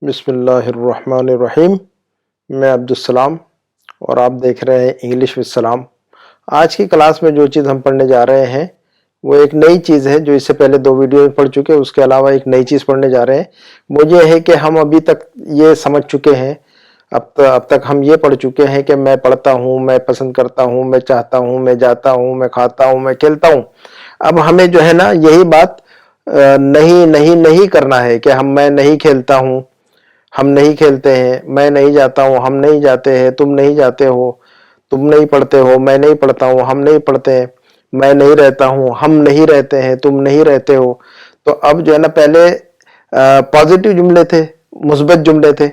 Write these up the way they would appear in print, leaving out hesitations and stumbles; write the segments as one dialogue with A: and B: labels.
A: बिस्मिल्लाहिर्रहमानिर्रहीम। मैं अब्दुस्सलाम और आप देख रहे हैं इंग्लिश विद सलाम। आज की क्लास में जो चीज़ हम पढ़ने जा रहे हैं वो एक नई चीज़ है जो इससे पहले 2 वीडियो में पढ़ चुके हैं। उसके अलावा एक नई चीज़ पढ़ने जा रहे हैं। वो ये है कि हम अभी तक ये समझ चुके हैं, अब तक हम ये पढ़ चुके हैं कि मैं पढ़ता हूँ, मैं पसंद करता हूँ, मैं चाहता हूँ, मैं जाता हूँ, मैं खाता हूँ, मैं खेलता हूँ। अब हमें जो है ना यही बात नहीं नहीं नहीं करना है कि मैं नहीं खेलता हूँ, हम नहीं खेलते हैं, मैं नहीं जाता हूँ, हम नहीं जाते हैं, तुम नहीं जाते हो, तुम नहीं पढ़ते हो, मैं नहीं पढ़ता हूँ, हम नहीं पढ़ते हैं, मैं नहीं रहता हूँ, हम नहीं रहते हैं, तुम नहीं रहते हो। तो अब जो है ना पहले पॉजिटिव जुमले थे, मुस्बत जुमले थे।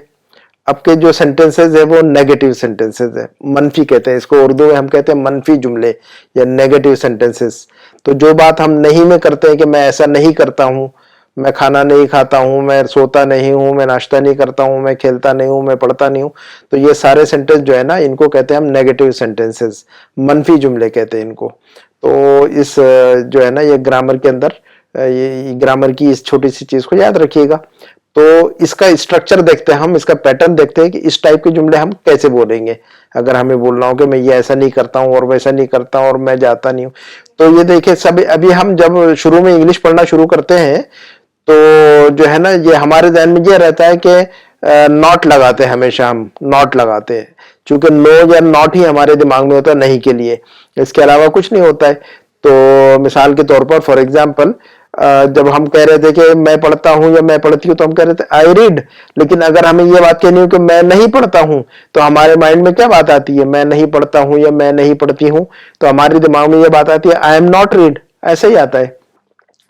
A: अब के जो सेंटेंसेस है वो नेगेटिव सेंटेंसेस है, मनफी कहते हैं इसको, उर्दू में हम कहते हैं मनफी जुमले या नेगेटिव सेंटेंसेस। तो जो बात हम नहीं में करते हैं कि मैं ऐसा नहीं करता हूँ, मैं खाना नहीं खाता हूँ, मैं सोता नहीं हूँ, मैं नाश्ता नहीं करता हूँ, मैं खेलता नहीं हूँ, मैं पढ़ता नहीं हूँ, तो ये सारे सेंटेंस जो है ना इनको कहते हैं हम नेगेटिव सेंटेंसेस, मनफी जुमले कहते हैं इनको। तो इस जो है ना ये ग्रामर के अंदर ये ग्रामर की इस छोटी सी चीज को याद रखिएगा। तो इसका स्ट्रक्चर देखते हैं हम, इसका पैटर्न देखते हैं कि इस टाइप के जुमले हम कैसे बोलेंगे। अगर हमें बोलना हो कि मैं ये ऐसा नहीं करता हूँ और वैसा नहीं करता हूँ और मैं जाता नहीं हूँ, तो ये देखिए सब अभी हम जब शुरू में इंग्लिश पढ़ना शुरू करते हैं तो जो है ना ये हमारे ध्यान में ये रहता है कि नॉट लगाते हैं, हमेशा हम नॉट लगाते हैं, क्योंकि नो या नॉट ही हमारे दिमाग में होता है नहीं के लिए, इसके अलावा कुछ नहीं होता है। तो मिसाल के तौर पर फॉर एग्जाम्पल जब हम कह रहे थे कि मैं पढ़ता हूं या मैं पढ़ती हूँ तो हम कह रहे थे आई रीड। लेकिन अगर हमें ये बात कहनी हो कि मैं नहीं पढ़ता हूं, तो हमारे माइंड में क्या बात आती है, मैं नहीं पढ़ता हूं या मैं नहीं पढ़ती हूं, तो हमारे दिमाग में ये बात आती है आई एम नॉट रीड। ऐसा ही आता है।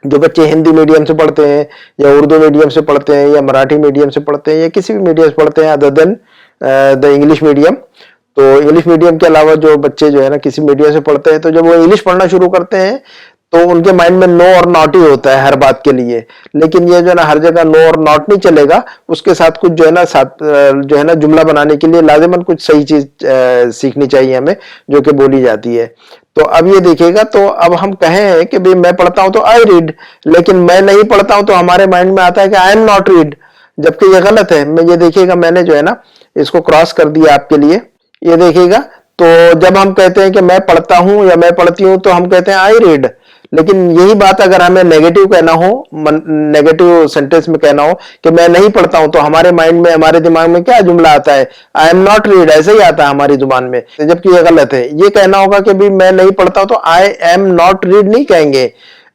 A: जो बच्चे हिंदी मीडियम से पढ़ते हैं या उर्दू मीडियम से पढ़ते हैं या मराठी मीडियम से पढ़ते हैं या किसी भी मीडियम से पढ़ते हैं other than the English medium, तो इंग्लिश मीडियम के अलावा जो बच्चे जो है ना किसी मीडियम से पढ़ते हैं, तो जब वो इंग्लिश पढ़ना शुरू करते हैं तो उनके माइंड में नो और नॉट ही होता है हर बात के लिए। लेकिन ये जो है ना हर जगह नो और नॉट नहीं चलेगा, उसके साथ कुछ जो है ना जो है ना जुमला बनाने के लिए लाजिमन कुछ सही चीज सीखनी चाहिए हमें, जो कि बोली जाती है। तो अब ये देखिएगा, तो अब हम कहें कि भाई मैं पढ़ता हूं तो आई रीड, लेकिन मैं नहीं पढ़ता हूं तो हमारे माइंड में आता है कि आई एम नॉट रीड, जबकि ये गलत है। मैं ये देखिएगा मैंने जो है ना इसको क्रॉस कर दिया आपके लिए, ये देखिएगा। तो जब हम कहते हैं कि मैं पढ़ता हूं या मैं पढ़ती हूं तो हम कहते हैं आई रीड। लेकिन यही बात अगर हमें नेगेटिव कहना हो, नेगेटिव सेंटेंस में कहना हो कि मैं नहीं पढ़ता हूं, तो हमारे माइंड में, हमारे दिमाग में क्या जुमला आता है, आई एम नॉट रीड, ऐसे ही आता है हमारी जुबान में। जबकि ये गलत है। ये कहना होगा कि भाई मैं नहीं पढ़ता हूं तो आई एम नॉट रीड नहीं कहेंगे,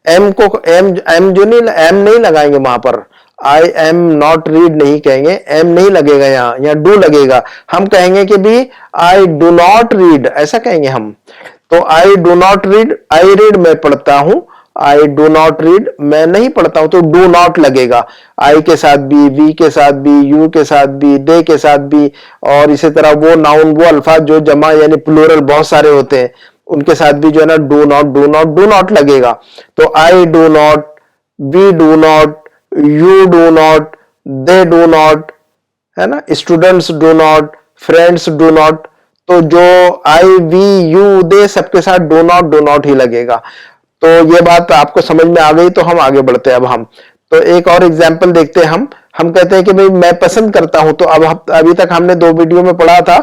A: एम को एम जो नहीं, एम नहीं लगाएंगे वहां पर, आई एम नॉट रीड नहीं कहेंगे, एम नहीं लगेगा, यहाँ डू लगेगा। हम कहेंगे कि भी आई डू नॉट रीड, ऐसा कहेंगे हम। तो I do not read, I read मैं पढ़ता हूं, आई डू नॉट रीड मैं नहीं पढ़ता हूं, तो डू नॉट लगेगा। आई के साथ भी, वी के साथ भी, यू के साथ भी, दे के साथ भी, और इसी तरह वो नाउन, वो अल्फाज जो जमा यानी प्लूरल बहुत सारे होते हैं, उनके साथ भी जो है ना do not do not do not लगेगा। तो I do not, we do not, you do not, they do not, है ना, students do not, friends do not. तो जो आई वी यू दे सबके साथ डू नॉट ही लगेगा। तो ये बात आपको समझ में आ गई, तो हम आगे बढ़ते हैं। अब हम तो एक और एग्जांपल देखते हैं। हम कहते हैं कि भाई मैं पसंद करता हूं, तो अब अभी तक हमने 2 वीडियो में पढ़ा था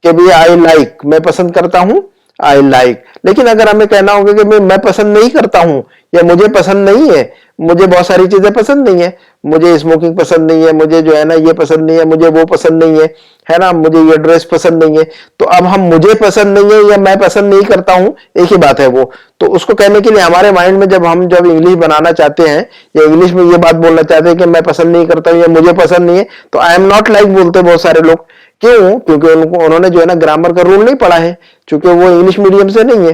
A: कि भाई आई लाइक, मैं पसंद करता हूं, आई लाइक। लेकिन अगर हमें कहना होगा कि मैं पसंद नहीं करता हूं या मुझे पसंद नहीं है, मुझे बहुत सारी चीजें पसंद नहीं है, मुझे स्मोकिंग पसंद नहीं है, मुझे जो है ना ये पसंद नहीं है, मुझे वो पसंद नहीं है ना, मुझे ये ड्रेस पसंद नहीं है। तो अब हम मुझे पसंद नहीं है या मैं पसंद नहीं करता हूं, एक ही बात है वो। तो उसको कहने के लिए हमारे माइंड में जब इंग्लिश बनाना चाहते हैं या इंग्लिश में ये बात बोलना चाहते हैं कि मैं पसंद नहीं करता हूं या मुझे पसंद नहीं है, तो आई एम नॉट लाइक बोलते बहुत सारे लोग। क्यों? क्योंकि उन्होंने जो है ना ग्रामर का रूल नहीं पढ़ा है, क्योंकि वो इंग्लिश मीडियम से नहीं है।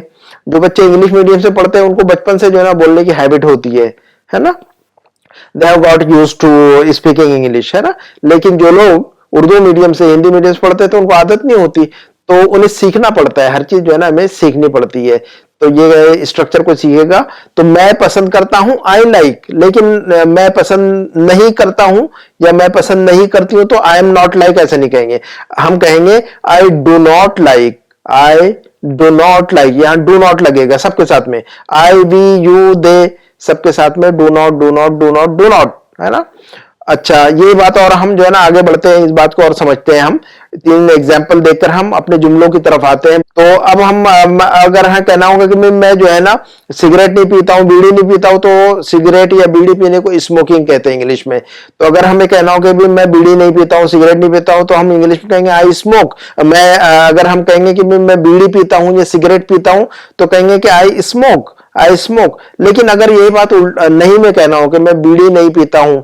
A: जो बच्चे इंग्लिश मीडियम से पढ़ते हैं उनको बचपन से जो है ना बोलने की हैबिट होती है ना, they have got used to speaking English, है ना। लेकिन जो लोग उर्दू मीडियम से, हिंदी मीडियम से पढ़ते हैं तो उनको आदत नहीं होती, तो उन्हें सीखना पड़ता है, हर चीज जो है ना हमें सीखनी पड़ती है। तो ये स्ट्रक्चर को सीखेगा। तो मैं पसंद करता हूं आई लाइक, लेकिन मैं पसंद नहीं करता हूं या मैं पसंद नहीं करती हूं तो आई एम नॉट लाइक ऐसे नहीं कहेंगे। हम कहेंगे I do not like, I do not like, यहां डू नॉट लगेगा सबके साथ में, आई वी यू दे सबके साथ में do not do not do not do not, है ना। अच्छा, ये बात, और हम जो है ना आगे बढ़ते हैं, इस बात को और समझते हैं। हम 3 एग्जाम्पल देखकर हम अपने जुमलों की तरफ आते हैं। तो अब हम अगर हाँ कहना होगा कि मैं जो है ना सिगरेट नहीं पीता हूँ, बीड़ी नहीं पीता हूँ, तो सिगरेट या बीड़ी पीने को स्मोकिंग कहते हैं इंग्लिश में। तो अगर हमें कहना होगा कि मैं बीड़ी नहीं पीता हूँ, सिगरेट नहीं पीता हूँ, तो हम इंग्लिश में कहेंगे आई स्मोक। अगर हम कहेंगे कि मैं बीड़ी पीता हूँ या सिगरेट पीता हूँ, तो कहेंगे कि आई स्मोक। लेकिन अगर यही बात नहीं में कहना हो कि मैं बीड़ी नहीं पीता हूं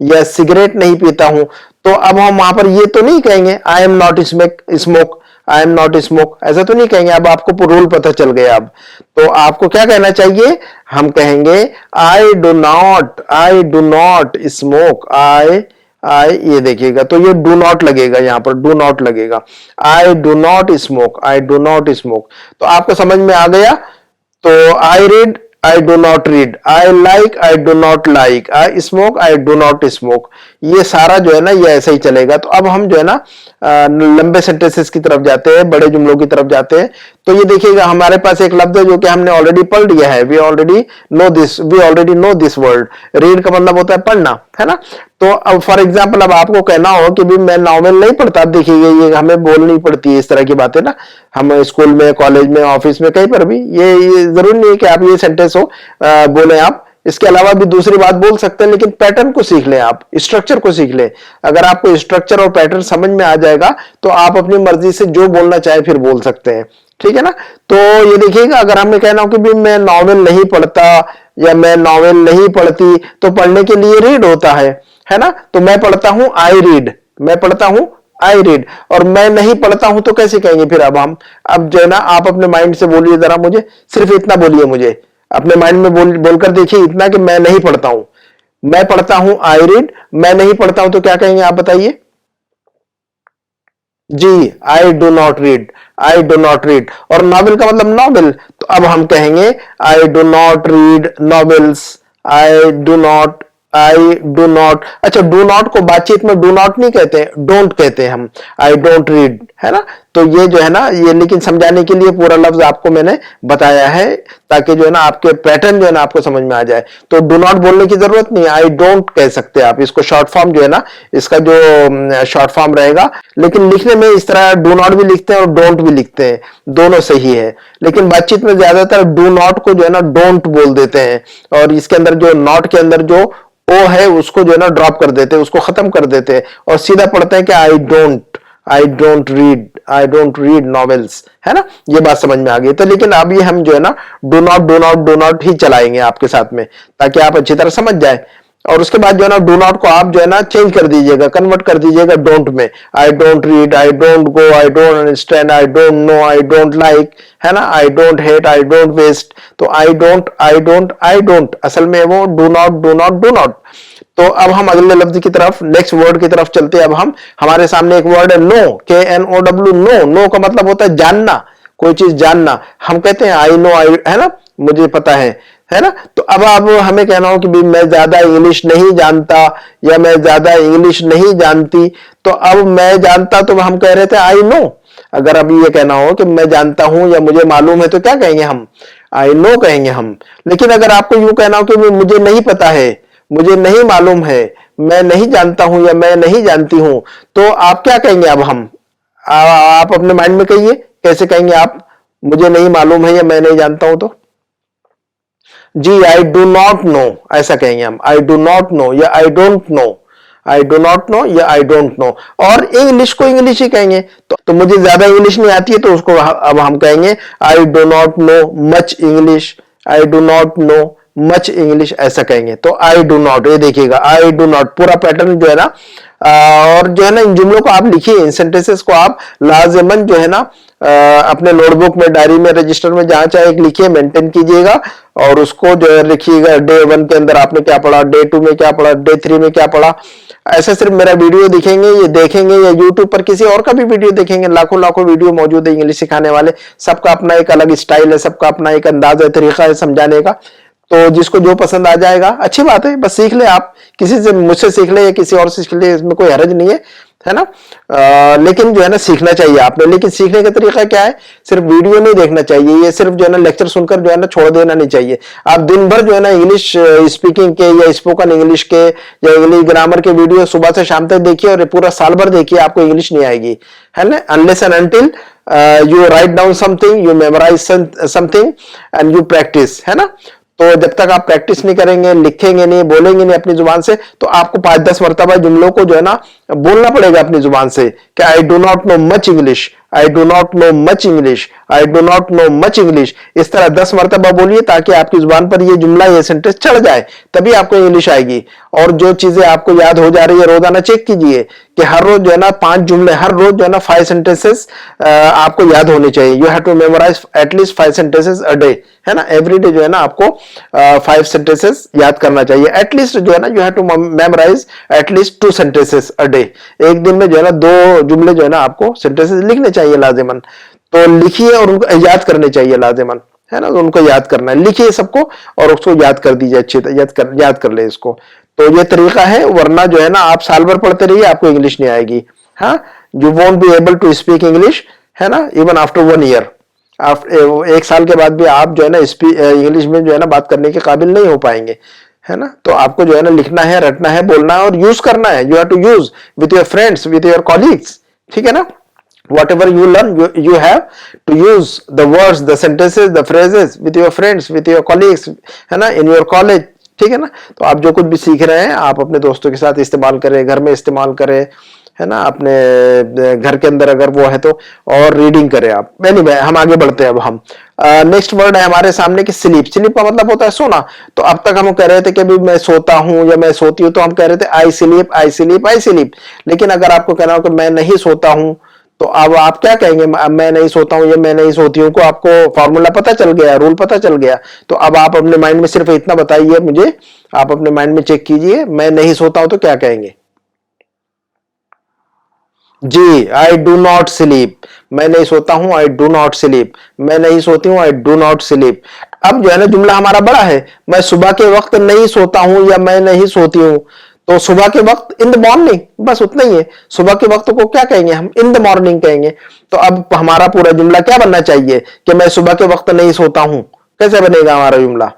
A: या सिगरेट नहीं पीता हूं, तो अब हम वहां पर ये तो नहीं कहेंगे I am not smoke, I am not smoke, ऐसा तो नहीं कहेंगे। अब आपको रूल पता चल गया। अब तो आपको क्या कहना चाहिए? हम कहेंगे आई डू नॉट स्मोक। आई ये देखिएगा, तो ये डू नॉट लगेगा, यहां पर डू नॉट लगेगा। आई do not smoke, I do not smoke. तो आपको समझ में आ गया। तो I read, I do not read, I like, I do not like, I smoke, I do not smoke. ये सारा जो है ना ये ऐसे ही चलेगा। तो अब हम जो है ना लंबे सेंटेंसेस की तरफ जाते हैं, बड़े जुमलों की तरफ जाते हैं। तो ये देखिएगा, हमारे पास एक लफ्ज है जो कि हमने ऑलरेडी पढ़ लिया है। We already know this word. Read का मतलब होता है पढ़ना, है ना। तो अब फॉर एग्जाम्पल, अब आपको कहना हो कि भी मैं नॉवेल नहीं पढ़ता, देखिए ये हमें बोलनी पड़ती है इस तरह की बातें ना, हम स्कूल में, कॉलेज में, ऑफिस में, कहीं पर भी ये जरूरी नहीं है कि आप ये सेंटेंस हो बोले आप। इसके अलावा भी दूसरी बात बोल सकते हैं, लेकिन पैटर्न को सीख लें, आप स्ट्रक्चर को सीख लें। अगर आपको स्ट्रक्चर और पैटर्न समझ में आ जाएगा तो आप अपनी मर्जी से जो बोलना चाहे फिर बोल सकते हैं, ठीक है ना। तो ये देखिएगा, अगर हमें कहना हो कि भी मैं नॉवेल नहीं पढ़ता या मैं नॉवेल नहीं पढ़ती, तो पढ़ने के लिए रीड होता है ना। तो मैं पढ़ता हूं आई रीड, मैं पढ़ता हूं आई रीड। और मैं नहीं पढ़ता हूं तो कैसे कहेंगे फिर? अब जो है ना आप अपने माइंड से बोलिए जरा, मुझे सिर्फ इतना बोलिए, मुझे अपने माइंड में बोलकर देखिए इतना कि मैं नहीं पढ़ता हूं। मैं पढ़ता हूं आई रीड, मैं नहीं पढ़ता हूं तो क्या कहेंगे आप बताइए? जी, I do not read, I do not read. और नॉवेल का मतलब नॉवेल, तो अब हम कहेंगे I do not read novels, I do not. अच्छा, डू नॉट को बातचीत में डू नॉट नहीं कहते हैं, डोंट कहते हैं हम, आई डोंट रीड, है ना। तो ये जो है ना ये, लेकिन समझाने के लिए पूरा लफ्ज आपको मैंने बताया है, ताकि जो है ना आपके पैटर्न जो है ना आपको समझ में आ जाए। तो डू नॉट बोलने की जरूरत नहीं, आई डोंट कह सकते आप। इसको शॉर्ट फॉर्म जो है ना, इसका जो शॉर्ट फॉर्म रहेगा, लेकिन लिखने में इस तरह डू नॉट भी लिखते हैं और डोंट भी लिखते हैं, दोनों सही है। लेकिन बातचीत में ज्यादातर डू नॉट को जो है ना डोंट बोल देते हैं, और इसके अंदर जो नॉट के अंदर जो ओ है उसको जो है ना ड्रॉप कर देते हैं, उसको खत्म कर देते हैं और सीधा पढ़ते हैं कि आई डोंट रीड नॉवेल्स, है ना। ये बात समझ में आ गई। तो लेकिन अब ये हम जो है ना डू नॉट ही चलाएंगे आपके साथ में, ताकि आप अच्छी तरह समझ जाए। और उसके बाद जो है ना डू नॉट को आप जो है ना चेंज कर दीजिएगा, कन्वर्ट कर दीजिएगा डोंट में। I don't read, I don't go, I don't understand, I don't know, I don't like, है ना। I don't hate, I don't waste. तो आई डोंट असल में वो डू नॉट। तो अब हम अगले लफ्ज की तरफ, नेक्स्ट वर्ड की तरफ चलते हैं। अब हमारे सामने एक वर्ड है नो, KNOW, नो का मतलब होता है जानना, कोई चीज जानना। हम कहते हैं आई नो, आई, है ना, मुझे पता है ना। तो अब हमें कहना हो कि भी मैं ज्यादा इंग्लिश नहीं जानता या मैं ज्यादा इंग्लिश नहीं जानती, तो अब मैं जानता तो हम कह रहे थे आई नो। अगर अभी ये कहना हो कि मैं जानता हूं या मुझे मालूम है, तो क्या कहेंगे हम? आई नो कहेंगे हम। लेकिन अगर आपको यूं कहना हो कि मुझे नहीं पता है, मुझे नहीं मालूम है, मैं नहीं जानता हूं या मैं नहीं जानती हूं, तो आप क्या कहेंगे? अब आप अपने माइंड में कहिए, कैसे कहेंगे आप? मुझे नहीं मालूम है या मैं नहीं जानता हूं तो जी, आई डू नॉट नो, ऐसा कहेंगे हम। आई डू नॉट नो या I don't know, I do not know या आई डोंट नो। और इंग्लिश को इंग्लिश ही कहेंगे। तो मुझे ज्यादा इंग्लिश नहीं आती है, तो उसको अब हम कहेंगे I do not know much English, I do not know much English, ऐसा कहेंगे। तो आई डू नॉट, ये देखिएगा, आई डू नॉट पूरा पैटर्न जो है ना। और जो है ना इन जुमलों को आप लिखिए, इन सेंटेंसेस को आप लाजमन जो है ना अपने नोटबुक में, डायरी में, रजिस्टर में, जहां चाहे एक लिखिए, मेंटेन कीजिएगा। और उसको जो है लिखिएगा, डे 1 के अंदर आपने क्या पढ़ा, डे 2 में क्या पढ़ा, डे 3 में क्या पढ़ा। ऐसा सिर्फ मेरा वीडियो दिखेंगे, ये देखेंगे, या यूट्यूब पर किसी और का भी वीडियो देखेंगे, लाखों लाखों वीडियो मौजूद है इंग्लिश सिखाने वाले। सबका अपना एक अलग स्टाइल है, सबका अपना एक अंदाज है, तरीका है समझाने का। तो जिसको जो पसंद आ जाएगा अच्छी बात है, बस सीख ले आप, किसी से, मुझसे सीख ले या किसी और से सीख ले, इसमें कोई हर्ज नहीं है ना। लेकिन जो है ना सीखना चाहिए आपने। लेकिन सीखने का तरीका क्या है, सिर्फ वीडियो नहीं देखना चाहिए, ये सिर्फ जो है ना लेक्चर सुनकर जो है ना छोड़ देना नहीं चाहिए। आप दिन भर जो है ना इंग्लिश स्पीकिंग के या स्पोकन इंग्लिश के या इंग्लिश ग्रामर के वीडियो सुबह से शाम तक देखिए और पूरा साल भर देखिए, आपको इंग्लिश नहीं आएगी, है ना। Unless and until you write down something, you memorize something and you practice, है ना। तो जब तक आप प्रैक्टिस नहीं करेंगे, लिखेंगे नहीं, बोलेंगे नहीं अपनी जुबान से, तो आपको 5-10 मरतबा जुमलों को जो है ना बोलना पड़ेगा अपनी जुबान से कि I do not know much English, I do not know much English, I do not know much English. इस तरह 10 मरतबा बोलिए ताकि आपकी जुबान पर ये जुमला, ये सेंटेंस चढ़ जाए, तभी आपको इंग्लिश आएगी। और जो चीजें आपको याद हो जा रही है, रोजाना चेक कीजिए कि हर रोज जो है ना 5 जुमले, हर रोज जो है ना 5 सेंटेंसेस आपको याद होने चाहिए। You have to memorise at least 5 sentences a day, है ना। एवरी डे जो है ना आपको 5 सेंटेंसेस याद करना चाहिए एटलीस्ट, जो है ना you have to memorise at least 2 sentences a day. एक दिन में जो है ना 2 जुमले जो है ना आपको सेंटेंसेस लिखने चाहिए लाजिमन। तो लिखिए और उनको याद करने चाहिए लाजिमन, है ना। तो उनको याद करना है, लिखिए सबको और उसको याद कर दीजिए, अच्छी तरह याद कर ले इसको। तो ये तरीका है, वरना जो है ना आप साल भर पढ़ते रहिए, आपको इंग्लिश नहीं आएगी। हाँ, you won't be able to speak English, है ना, इवन आफ्टर 1 ईयर। आप 1 साल के बाद भी आप जो है ना इंग्लिश में जो है ना बात करने के काबिल नहीं हो पाएंगे, है ना। तो आपको जो है ना लिखना है, रटना है, बोलना है और यूज करना है। You have to use with your friends, with your colleagues, ठीक है ना। whatever you learn, you have to use the words, the sentences, the phrases with your friends, with your colleagues, है ना, in your college, ठीक है ना। तो आप जो कुछ भी सीख रहे हैं आप अपने दोस्तों के साथ इस्तेमाल करें, घर में इस्तेमाल करें, है ना, अपने घर के अंदर अगर वो है तो, और रीडिंग करें आप। एनीवे, हम आगे बढ़ते हैं। अब हम नेक्स्ट वर्ड है हमारे सामने कि स्लीप। स्लीप का मतलब होता है सोना। तो अब तक हम कह रहे थे कि भी मैं सोता हूं या मैं सोती हूं, तो हम कह रहे थे I sleep, I sleep, I sleep. लेकिन अगर आपको कहना हो कि मैं नहीं सोता हूं, तो अब आप क्या कहेंगे, मैं नहीं सोता हूं या मैं नहीं सोती हूं को आपको फॉर्मूला पता चल गया, रूल पता चल गया। तो अब आप अपने माइंड में सिर्फ इतना बताइए मुझे, आप अपने माइंड में चेक कीजिए, मैं नहीं सोता हूं तो क्या कहेंगे। जी, आई डू नॉट स्लीप। मैं नहीं सोता हूं, आई डू नॉट स्लीप। मैं नहीं सोती हूं, आई डू नॉट स्लीप। अब जो है ना जुमला हमारा बड़ा है, मैं सुबह के वक्त नहीं सोता हूं या मैं नहीं सोती हूं। तो सुबह के वक्त इन द मॉर्निंग, बस उतना ही है। सुबह के वक्त को क्या कहेंगे हम, इन द मॉर्निंग कहेंगे। तो अब हमारा पूरा जुमला क्या बनना चाहिए कि मैं सुबह के वक्त नहीं सोता हूं। कैसे बनेगा हमारा जुमला,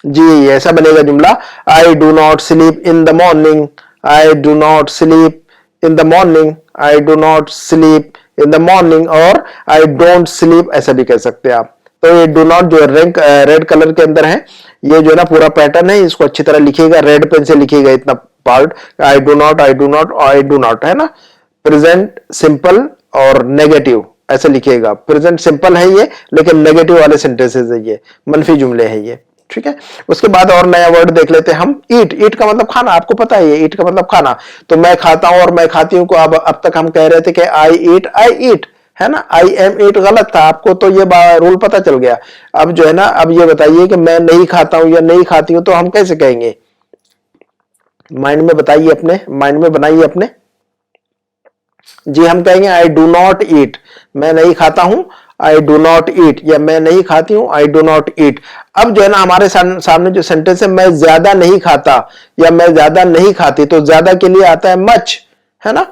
A: जी ऐसा बनेगा जुमला, आई do not sleep in the morning, I do not sleep in the morning, I do not sleep in the morning, और आई डोंट स्लीप, ऐसा भी कह सकते हैं आप। तो ये डू नॉट जो रेड कलर के अंदर है, ये जो है ना पूरा पैटर्न है, इसको अच्छी तरह लिखिएगा, रेड पेन से लिखिएगा इतना part, I do not, I do not, I do not, है ना। प्रेजेंट सिंपल और नेगेटिव ऐसे लिखिएगा। प्रेजेंट सिंपल है ये, लेकिन नेगेटिव वाले सेंटेंसेस है ये, मंफी जुमले हैं ये, ठीक है। उसके बाद और नया वर्ड देख लेते हैं हम, ईट। ईट का मतलब खाना, आपको पता है ईट का मतलब खाना। तो मैं खाता हूं और मैं खाती हूं को अब तक हम कह रहे थे कि आई ईट, है ना। आई एम ईट गलत था, आपको तो ये रूल पता चल गया। अब जो है ना, अब ये बताइए कि मैं नहीं खाता हूं या नहीं खाती हूं, तो हम कैसे कहेंगे। माइंड में बताइए, अपने माइंड में बनाइए अपने। जी हम कहेंगे आई डू नॉट ईट, मैं नहीं खाता हूं, आई डू नॉट ईट, या मैं नहीं खाती हूं, आई डू नॉट ईट। अब जो है ना हमारे सामने जो सेंटेंस है, मैं ज्यादा नहीं खाता या मैं ज्यादा नहीं खाती, तो ज्यादा के लिए आता है मच, है ना।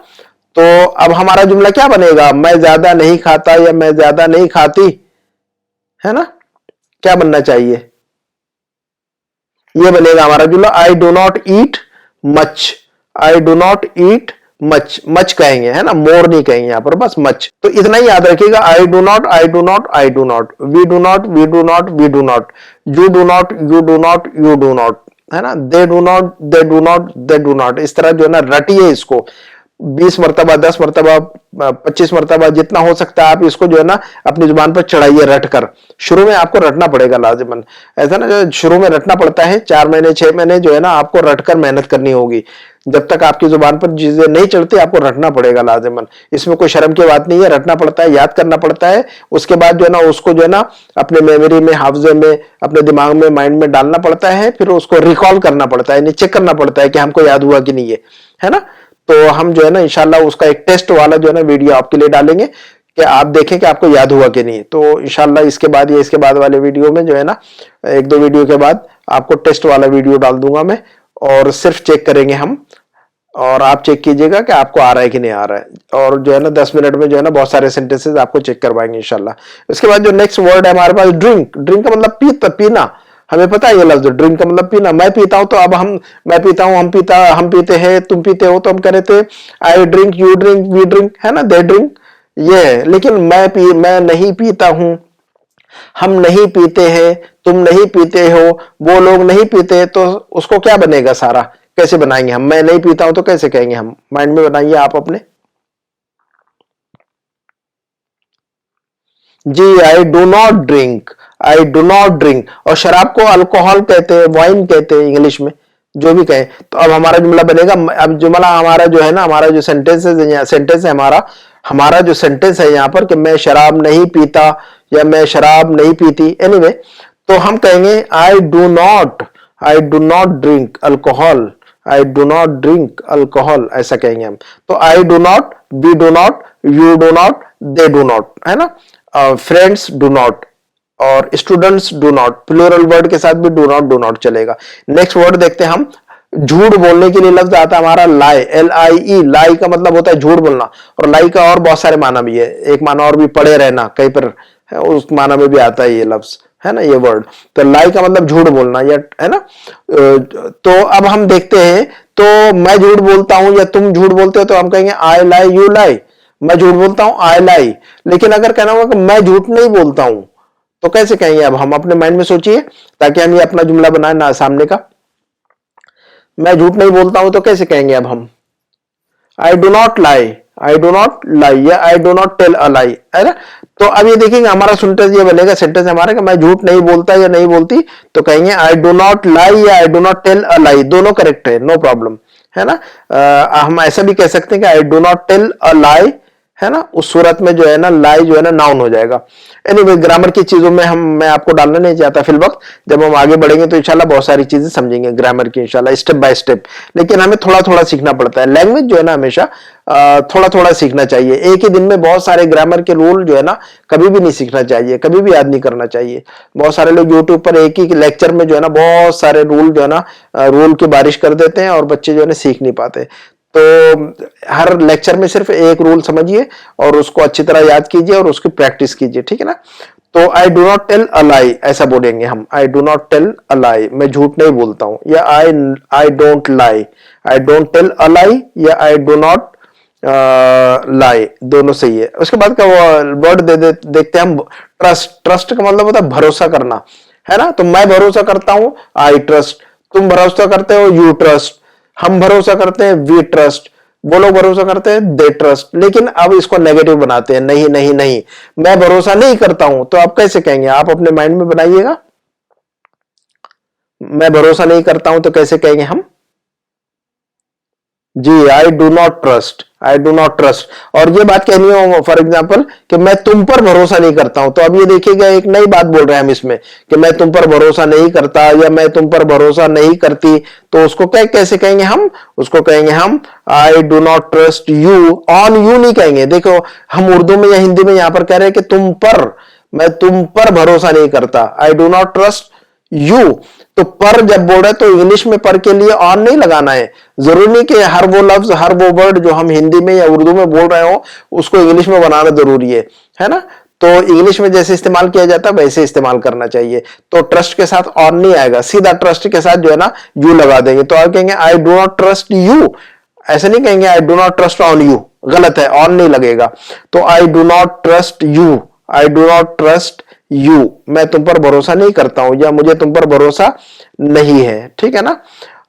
A: तो अब हमारा जुमला क्या बनेगा, मैं ज्यादा नहीं खाता या मैं ज्यादा नहीं खाती, है ना। क्या बनना चाहिए, ये बनेगा हमारा जुमला, आई do not eat much, I do not eat much. Much कहेंगे, है ना, मोर नहीं कहेंगे यहां पर, बस मच। तो इतना ही याद रखिएगा, I do not, I do not, I do not, we do not, we do not, we do not, you do not, you do not, you do not, है ना, they do not, they do not, they do not. इस तरह जो है ना रटिए इसको 20 मरतबा, 10 मरतबा, 25 मरतबा, जितना हो सकता है आप इसको जो है ना अपनी जुबान पर चढ़ाइए रट कर। शुरू में आपको रटना पड़ेगा लाजिमन, ऐसा ना, जो शुरू में रटना पड़ता है 4 महीने 6 महीने जो है ना आपको रटकर मेहनत करनी होगी। जब तक आपकी जुबान पर चीजें नहीं चढ़ती आपको रटना पड़ेगा लाजिमन। इसमें कोई शर्म की बात नहीं है, रटना पड़ता है, याद करना पड़ता है। उसके बाद जो है ना उसको जो है ना अपने मेमोरी में, हाफजे में, अपने दिमाग में, माइंड में डालना पड़ता है। फिर उसको रिकॉल करना पड़ता है, चेक करना पड़ता है कि हमको याद हुआ कि नहीं है ना। तो हम जो है ना इंशाल्लाह उसका एक टेस्ट वाला जो है ना वीडियो आपके लिए डालेंगे कि आप देखें कि आपको याद हुआ कि नहीं। तो इंशाल्लाह इसके बाद या इसके बाद वाले वीडियो में जो है ना, एक दो वीडियो के बाद आपको टेस्ट वाला वीडियो डाल दूंगा मैं, और सिर्फ चेक करेंगे हम, और आप चेक कीजिएगा कि आपको आ रहा है कि नहीं आ रहा है। और जो है ना 10 मिनट में जो है ना बहुत सारे सेंटेंसेस आपको चेक करवाएंगे इंशाल्लाह। उसके बाद जो नेक्स्ट वर्ड है हमारे पास ड्रिंक। ड्रिंक का मतलब पीना। हमें पता है ये लफ्ज ड्रिंक का मतलब पीना। मैं पीता हूं तो अब मैं पीता हूं, हम पीते हैं, तुम पीते हो, तो हम कह रहे थे I drink, you drink, we drink, है ना, दे ड्रिंक, ये है। लेकिन मैं नहीं पीता हूं, हम नहीं पीते हैं, तुम नहीं पीते हो, वो लोग नहीं पीते, तो उसको क्या बनेगा सारा, कैसे बनाएंगे हम? मैं नहीं पीता हूं तो कैसे कहेंगे हम? माइंड में बनाइए आप अपने। जी, आई डू नॉट ड्रिंक। और शराब को अल्कोहल कहते हैं, वाइन कहते हैं इंग्लिश में, जो भी कहें। तो अब हमारा जुमला बनेगा, अब जुमला हमारा जो है ना, हमारा जो सेंटेंस है, हमारा जो सेंटेंस है यहाँ पर कि मैं शराब नहीं पीता या मैं शराब नहीं पीती, एनीवे, तो हम कहेंगे I do not drink alcohol, I do not drink alcohol, ऐसा कहेंगे हम। तो I do not, we do not, you do not, they do not, है ना, फ्रेंड्स डू नॉट, और students do not, plural word के साथ भी डू नॉट चलेगा। नेक्स्ट वर्ड देखते हैं हम। झूठ बोलने के लिए लफ्ज आता है हमारा लाई, LIE। लाई का मतलब होता है झूठ बोलना, और लाई का और बहुत सारे माना भी है, एक माना और भी पड़े रहना, कहीं पर उस माना में भी आता है ये लफ्ज, है ना, ये वर्ड। तो लाई का मतलब झूठ बोलना, या है ना। तो अब हम देखते हैं, तो मैं झूठ बोलता हूं या तुम झूठ बोलते हो तो हम कहेंगे आई लाई, यू लाई। मैं झूठ बोलता हूं, आई लाई। लेकिन अगर कहना होगा कि मैं झूठ नहीं बोलता हूं, तो कैसे कहेंगे? अब हम अपने माइंड में सोचिए, ताकि हम ये अपना जुमला बनाए ना सामने का। मैं झूठ नहीं बोलता हूं तो कैसे कहेंगे अब हम? I do not lie, I do not lie, या I do not tell a lie, है ना। तो अब ये देखेंगे हमारा सेंटेंस ये बनेगा, सेंटेंस हमारा कि मैं झूठ नहीं बोलता या नहीं बोलती, तो कहेंगे आई डू नॉट लाई या I do not tell a lie, दोनों करेक्ट है, नो प्रॉब्लम, है ना। हम ऐसा भी कह सकते हैं कि I do not tell a lie, है ना, उस सूरत में जो है ना लाई जो है ना नाउन हो जाएगा। एनीवे, ग्रामर की चीजों में मैं आपको डालना नहीं चाहता फिल वक्त। जब हम आगे बढ़ेंगे तो इंशाल्लाह बहुत सारी चीजें समझेंगे ग्रामर की, इंशाल्लाह स्टेप बाय स्टेप। लेकिन हमें थोड़ा थोड़ा सीखना पड़ता है। लैंग्वेज जो है ना हमेशा थोड़ा थोड़ा सीखना चाहिए। एक ही दिन में बहुत सारे ग्रामर के रूल जो है ना कभी भी नहीं सीखना चाहिए, कभी भी याद नहीं करना चाहिए। बहुत सारे लोग यूट्यूब पर एक ही लेक्चर में जो है ना बहुत सारे रूल जो है ना रूल की बारिश कर देते हैं, और बच्चे जो है ना सीख नहीं पाते। तो हर लेक्चर में सिर्फ एक रूल समझिए और उसको अच्छी तरह याद कीजिए और उसकी प्रैक्टिस कीजिए, ठीक है ना। तो I do not tell a lie, ऐसा बोलेंगे हम, I do not tell a lie, मैं झूठ नहीं बोलता हूं, या I don't lie, I don't tell a lie, या आई डू नॉट लाई, दोनों सही है। उसके बाद का वर्ड देखते हैं हम, ट्रस्ट। ट्रस्ट का मतलब होता है भरोसा करना, है ना। तो मैं भरोसा करता हूं, आई ट्रस्ट, तुम भरोसा करते हो, यू ट्रस्ट, हम भरोसा करते हैं, वी ट्रस्ट, वो लोग भरोसा करते हैं, दे ट्रस्ट। लेकिन अब इसको नेगेटिव बनाते हैं, नहीं नहीं नहीं, मैं भरोसा नहीं करता हूं, तो आप कैसे कहेंगे? आप अपने माइंड में बनाइएगा, मैं भरोसा नहीं करता हूं तो कैसे कहेंगे हम? जी, I do not trust, I do not trust. और ये बात कहनी हो फॉर एग्जाम्पल कि मैं तुम पर भरोसा नहीं करता हूं, तो अब ये देखिएगा एक नई बात बोल रहे हैं हम इसमें कि मैं तुम पर भरोसा नहीं करता या मैं तुम पर भरोसा नहीं करती, तो उसको कैसे कहेंगे हम? उसको कहेंगे हम I do not trust you on you, नहीं कहेंगे। देखो हम उर्दू में या हिंदी में यहां पर कह रहे हैं कि तुम पर, मैं तुम पर भरोसा नहीं करता, I do not trust you. तो पर जब बोल रहे तो इंग्लिश में पर के लिए ऑन नहीं लगाना है। जरूरी नहीं कि हर वो लफ्ज, हर वो वर्ड जो हम हिंदी में या उर्दू में बोल रहे हो उसको इंग्लिश में बनाना जरूरी है ना। तो इंग्लिश में जैसे इस्तेमाल किया जाता है वैसे इस्तेमाल करना चाहिए। तो ट्रस्ट के साथ ऑन नहीं आएगा, सीधा ट्रस्ट के साथ जो है ना यू लगा देंगे। तो आप कहेंगे I do not trust you, ऐसे नहीं कहेंगे I do not trust on you, गलत है, ऑन नहीं लगेगा। तो I do not trust you, I do not trust you, मैं तुम पर भरोसा नहीं करता हूं या मुझे तुम पर भरोसा नहीं है, ठीक है ना।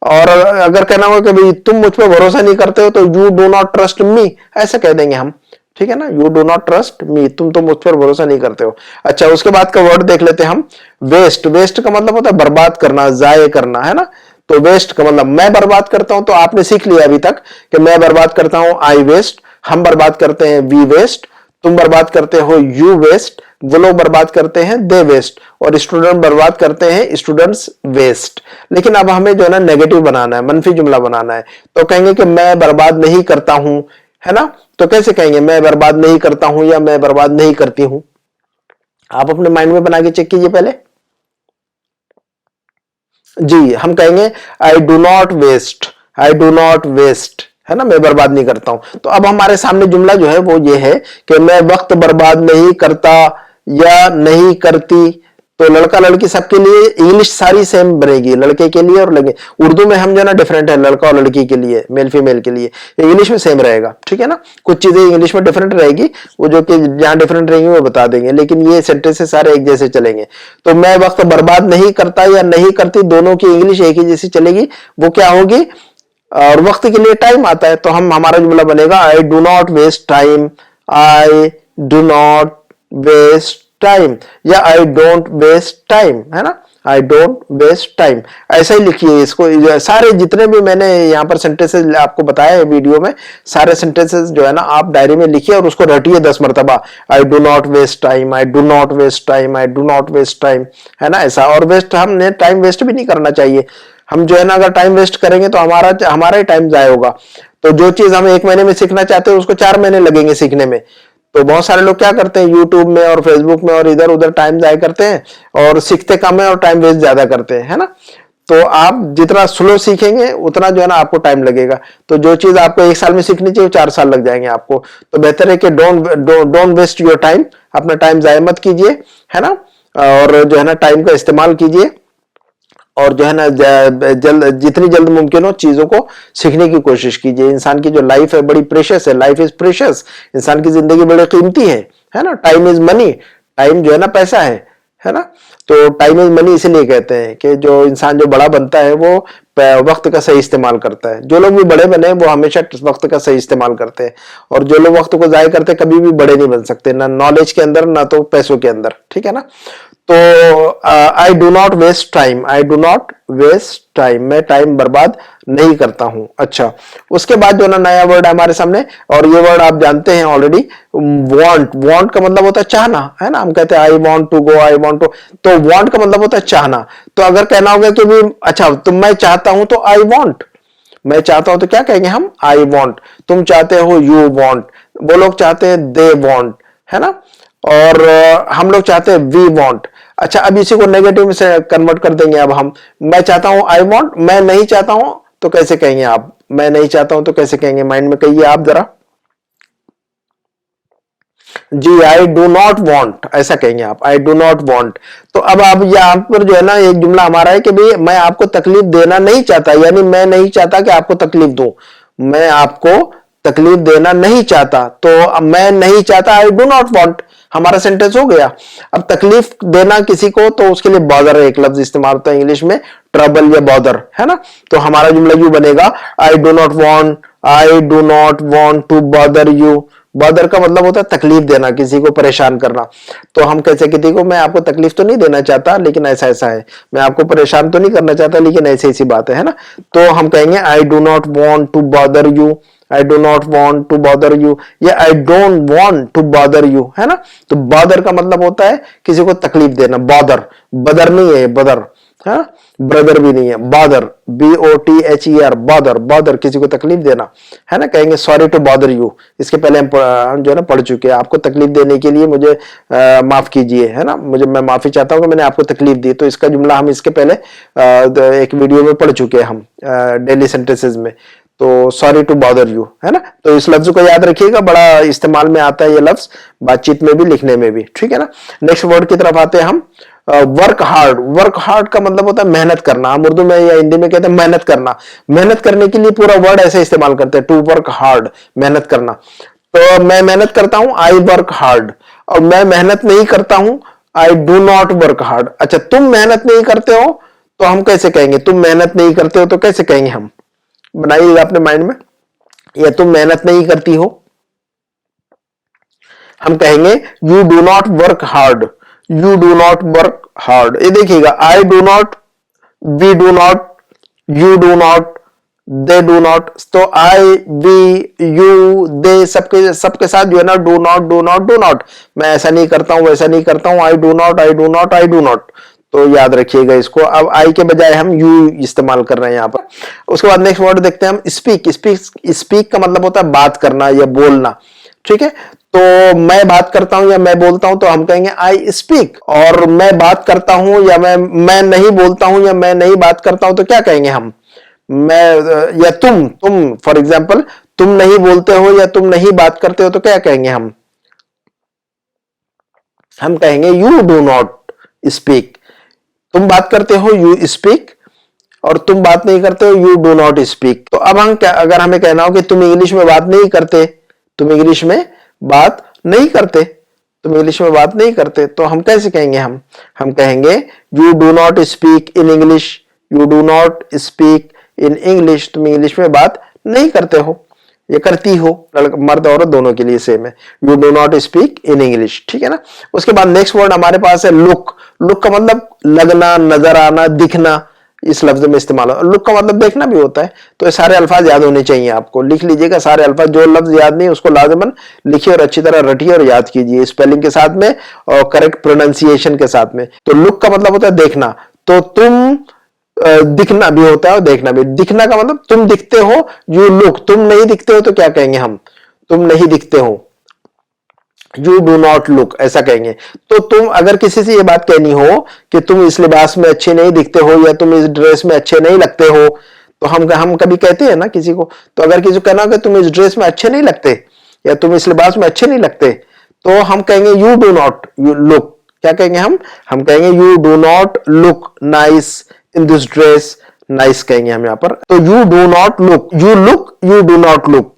A: और अगर कहना हो कि भाई तुम मुझ पर भरोसा नहीं करते हो तो you do not trust me, ऐसा कह देंगे हम, ठीक है ना। You do not trust me, तुम तो मुझ पर भरोसा नहीं करते हो। अच्छा, उसके बाद का वर्ड देख लेते हैं हम, वेस्ट। वेस्ट का मतलब होता है बर्बाद करना, जाये करना, है ना। तो वेस्ट का मतलब मैं बर्बाद करता हूं, तो आपने सीख लिया अभी तक कि मैं बर्बाद करता हूं, आई वेस्ट, हम बर्बाद करते हैं, वी वेस्ट, तुम बर्बाद करते हो, यू वेस्ट, वो लोग बर्बाद करते हैं, दे वेस्ट, और स्टूडेंट बर्बाद करते हैं, स्टूडेंट्स वेस्ट। लेकिन अब हमें जो है ना नेगेटिव बनाना है, मनफी जुमला बनाना है। तो कहेंगे कि मैं बर्बाद नहीं करता हूं, है ना? तो कैसे कहेंगे मैं बर्बाद नहीं करता हूं या मैं बर्बाद नहीं करती हूं? आप अपने माइंड में बना के चेक कीजिए पहले। जी, हम कहेंगे I do not waste, I do not waste, है ना, मैं बर्बाद नहीं करता हूं। तो अब हमारे सामने जुमला जो है वो ये है कि मैं वक्त बर्बाद नहीं करता या नहीं करती। तो लड़का लड़की सबके लिए इंग्लिश सारी सेम बनेगी, लड़के के लिए और लड़के। उर्दू में हम जो है ना डिफरेंट है, लड़का और लड़की के लिए, मेल फीमेल के लिए। इंग्लिश में सेम रहेगा, ठीक है ना। कुछ चीजें इंग्लिश में डिफरेंट रहेगी, वो जो कि जहां डिफरेंट रहेंगी वो बता देंगे, लेकिन ये सेंटेंसेस सारे एक जैसे चलेंगे। तो मैं वक्त बर्बाद नहीं करता या नहीं करती, दोनों की इंग्लिश एक ही जैसी चलेगी। वो क्या होगी, और वक्त के लिए टाइम आता है तो हम हमारा जुमला बनेगा I do not waste time, I do not waste time, या आई डोंट वेस्ट टाइम, है ना, आई डोंट वेस्ट टाइम। ऐसा ही लिखिए इसको। सारे जितने भी मैंने यहाँ पर सेंटेंसेस आपको बताया है वीडियो में, सारे सेंटेंसेस जो है ना आप डायरी में लिखिए और उसको रटिए 10 मरतबा। I do not waste time, I do not waste time, I do not waste time, है ना, ऐसा। और वेस्ट, हमने टाइम वेस्ट भी नहीं करना चाहिए। हम जो है ना अगर टाइम वेस्ट करेंगे तो हमारा ही टाइम जाया होगा। तो जो चीज हम 1 महीने में सीखना चाहते हैं उसको 4 महीने लगेंगे सीखने में। तो बहुत सारे लोग क्या करते हैं, यूट्यूब में और फेसबुक में और इधर उधर टाइम जाया करते हैं और सीखते कम है और टाइम वेस्ट ज्यादा करते हैं, है ना। तो आप जितना स्लो सीखेंगे उतना जो है ना आपको टाइम लगेगा। तो जो चीज आपको 1 साल में सीखनी चाहिए 4 साल लग जाएंगे आपको। तो बेहतर है कि डोंट वेस्ट योर टाइम, अपना टाइम जाया मत कीजिए, है ना। और जो है ना टाइम का इस्तेमाल कीजिए और जो है ना जितनी जल्द मुमकिन हो चीजों को सीखने की कोशिश कीजिए। इंसान की जो लाइफ है बड़ी प्रेशियस है, लाइफ इज प्रेशियस, इंसान की जिंदगी बड़ी कीमती है ना। टाइम इज मनी, टाइम जो है ना पैसा है ना। तो टाइम इज मनी इसीलिए कहते हैं कि जो इंसान जो बड़ा बनता है वो वक्त का सही इस्तेमाल करता है। जो लोग भी बड़े बने वो हमेशा वक्त का सही इस्तेमाल करते हैं, और जो लोग वक्त को जाया करते कभी भी बड़े नहीं बन सकते, ना नॉलेज के अंदर ना तो पैसों के अंदर, ठीक है ना। तो I do not waste time, I do not waste time, मैं टाइम बर्बाद नहीं करता हूं। अच्छा, उसके बाद जो ना नया वर्ड है हमारे सामने, और ये वर्ड आप जानते हैं ऑलरेडी, वांट। वांट का मतलब होता है चाहना, है ना। हम कहते हैं I want to go, I want to, तो वांट का मतलब होता है चाहना। तो अगर कहना होगा कि भी अच्छा तुम, मैं चाहता हूं तो आई वांट, मैं चाहता हूं तो क्या कहेंगे हम, आई वांट। तुम चाहते हो, यू वांट। वो लोग चाहते हैं, दे वांट, है ना। और हम लोग चाहते हैं, वी वांट। अच्छा, अब इसी को नेगेटिव से कन्वर्ट कर देंगे। अब हम, मैं चाहता हूं आई वांट, मैं नहीं चाहता हूं तो कैसे कहेंगे आप, मैं नहीं चाहता हूं तो कैसे कहेंगे, माइंड में कहिए आप जरा। जी, आई डू नॉट वांट, ऐसा कहेंगे आप, आई डू नॉट वांट। तो अब आप यहां पर जो है ना एक जुमला हमारा है कि भाई मैं आपको तकलीफ देना नहीं चाहता, यानी मैं नहीं चाहता कि आपको तकलीफ दूं, मैं आपको तकलीफ देना नहीं चाहता। तो मैं नहीं चाहता, आई डू नॉट वांट, हमारा सेंटेंस हो गया। अब तकलीफ देना किसी को तो उसके लिए बॉदर एक लफ्ज इस्तेमाल होता है इंग्लिश में, ट्रबल या बॉदर, है ना। तो हमारा जुमला यूं बनेगा, I do not want, I do not want to bother you. Bother का मतलब होता है तकलीफ देना, किसी को परेशान करना। तो हम कैसे किसी को, मैं आपको तकलीफ तो नहीं देना चाहता लेकिन ऐसा ऐसा है, मैं आपको परेशान तो नहीं करना चाहता लेकिन ऐसी ऐसी बात है ना। तो हम कहेंगे I do not want to bother you, I do not want to bother you, या I don't want to bother you, है ना। तो बॉदर का मतलब होता है किसी को तकलीफ देना, बॉदर, बदर नहीं है, बदर, है, ब्रदर भी नहीं है, बॉदर, BOTHER, बॉदर, बॉदर किसी को तकलीफ देना, है ना। कहेंगे सॉरी टू बॉदर यू, इसके पहले हम जो है ना पढ़ चुके हैं, आपको तकलीफ देने के लिए मुझे माफ कीजिए, है ना, मुझे, मैं माफी चाहता हूं कि मैंने आपको तकलीफ दी। तो इसका जुमला हम इसके पहले एक वीडियो में पढ़ चुके हैं हम डेली सेंटेंसेस में। तो सॉरी टू बॉदर यू, है ना। तो इस लफ्ज को याद रखिएगा, बड़ा इस्तेमाल में आता है ये लफ्ज, बातचीत में भी लिखने में भी, ठीक है ना। नेक्स्ट वर्ड की तरफ आते हैं हम, वर्क हार्ड। वर्क हार्ड का मतलब होता है मेहनत करना, हम उर्दू में या हिंदी में कहते हैं मेहनत करना। मेहनत करने के लिए पूरा वर्ड ऐसे इस्तेमाल करते हैं, टू वर्क हार्ड, मेहनत करना। तो मैं मेहनत करता हूं, आई वर्क हार्ड, और मैं मेहनत नहीं करता हूं, आई डू नॉट वर्क हार्ड। अच्छा, तुम मेहनत नहीं करते हो तो हम कैसे कहेंगे, तुम मेहनत नहीं करते हो तो कैसे कहेंगे हम, बनाइएगा अपने माइंड में, या तुम मेहनत नहीं करती हो, हम कहेंगे you do not work hard, you do not work hard. ये देखिएगा, I do not, we do not, you do not, they do not. तो आई, वी, यू, दे, सबके सबके साथ जो है ना do not, do not, do not. मैं ऐसा नहीं करता हूं, वैसा नहीं करता हूं, आई do not, I do not, I do not. तो याद रखिएगा इसको। अब आई के बजाय हम यू इस्तेमाल कर रहे हैं यहां पर। उसके बाद नेक्स्ट वर्ड देखते हैं हम, स्पीक। स्पीक का मतलब होता है बात करना या बोलना, ठीक है। तो मैं बात करता हूं या मैं बोलता हूं तो हम कहेंगे आई स्पीक। और मैं बात करता हूं या मैं नहीं बोलता हूं या मैं नहीं बात करता हूं तो क्या कहेंगे हम, मैं या तुम फॉर एग्जाम्पल तुम नहीं बोलते हो या तुम नहीं बात करते हो तो क्या कहेंगे हम कहेंगे यू डू नॉट स्पीक। तुम बात करते हो यू स्पीक, और तुम बात नहीं करते हो यू डू नॉट स्पीक। तो अब हम क्या, अगर हमें कहना हो कि तुम इंग्लिश में बात नहीं करते, तुम इंग्लिश में बात नहीं करते, तुम इंग्लिश में बात नहीं करते, तो हम कैसे कहेंगे हम कहेंगे you do not speak in English, you do not speak in English. तुम इंग्लिश में बात नहीं करते हो या करती हो, मर्द औरत दोनों के लिए सेम है, you do not speak in English, ठीक है ना। उसके बाद नेक्स्ट वर्ड हमारे पास है लुक। लुक का मतलब लगना, नजर आना, दिखना, इस लफ्ज में इस्तेमाल हो। लुक का मतलब देखना भी होता है। तो ये सारे अल्फाज याद होने चाहिए आपको, लिख लीजिएगा सारे अल्फाज। जो लफ्ज याद नहीं उसको लाजमन लिखिए और अच्छी तरह रटिए और याद कीजिए, स्पेलिंग के साथ में और करेक्ट प्रोनाउंसिएशन के साथ में। तो लुक का मतलब होता है देखना, तो तुम दिखना भी होता है और देखना भी। दिखना का मतलब तुम दिखते हो, यू लुक। तुम नहीं दिखते हो तो क्या कहेंगे हम, तुम नहीं दिखते हो, यू डू नॉट लुक, ऐसा कहेंगे। तो तुम अगर किसी से ये बात कहनी हो कि तुम इस लिबास में अच्छे नहीं दिखते हो या तुम इस ड्रेस में अच्छे नहीं लगते हो, तो हम कभी कहते हैं ना किसी को, तो अगर किसी को कहना हो कि तुम इस ड्रेस में अच्छे नहीं लगते या तुम इस लिबास में अच्छे नहीं लगते, तो हम कहेंगे you do not you look. क्या कहेंगे हम कहेंगे you do not look nice in this dress. Nice कहेंगे हम यहाँ पर। तो you do not look, you look, you do not look,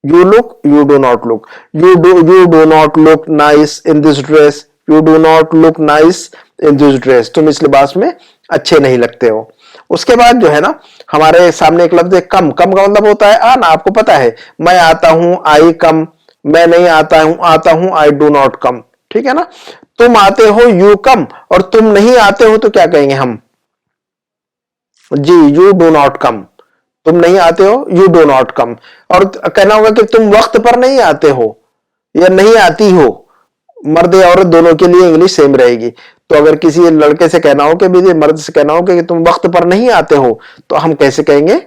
A: you look, you do not look, you do not look nice in this dress, you do not look nice in this dress। तुम इस लिबास में अच्छे नहीं लगते हो। उसके बाद जो है ना हमारे सामने एक लफ्ज है कम। कम का मतलब होता है आना, आपको पता है, मैं आता हूं आई कम, मैं नहीं आता हूं आई डू नॉट कम, ठीक है ना। तुम आते हो यू कम, और तुम नहीं आते हो तो क्या कहेंगे हम, जी यू डू नॉट कम। तुम नहीं आते हो, यू डू नॉट कम। और कहना होगा कि तुम वक्त पर नहीं आते हो या नहीं आती हो, मर्द या औरत दोनों के लिए इंग्लिश सेम रहेगी। तो अगर किसी लड़के से कहना हो कि भी मर्द से कहना हो कि तुम वक्त पर नहीं आते हो, तो हम कैसे कहेंगे,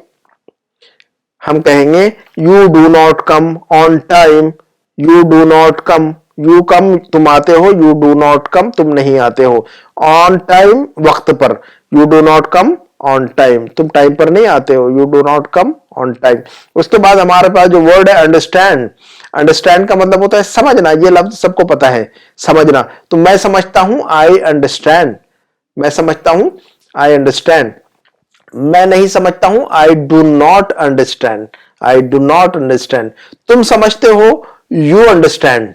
A: हम कहेंगे you do not come on time, you do not come, you come तुम आते हो, यू डू नॉट कम तुम नहीं आते हो, ऑन टाइम वक्त पर, you do not come on time तुम टाइम पर नहीं आते हो, you do not come on time. उसके बाद हमारे पास जो वर्ड है अंडरस्टैंड। अंडरस्टैंड का मतलब होता है समझना, ये लफ्ज सबको पता है, समझना। तो मैं समझता हूं आई अंडरस्टैंड, मैं समझता हूं आई अंडरस्टैंड। मैं नहीं समझता हूं आई do not understand, I do not understand. तुम समझते हो यू अंडरस्टैंड,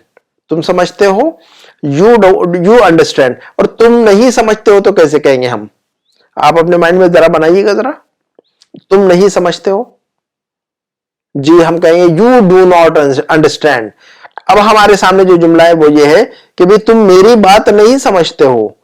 A: तुम समझते हो यू अंडरस्टैंड। और तुम नहीं समझते हो तो कैसे कहेंगे हम, आप अपने माइंड में जरा बनाइएगा जरा। तुम नहीं समझते हो, जी हम कहेंगे यू डू नॉट अंडरस्टैंड। अब हमारे सामने जो जुमला है वो ये है कि भाई तुम मेरी बात नहीं समझते हो।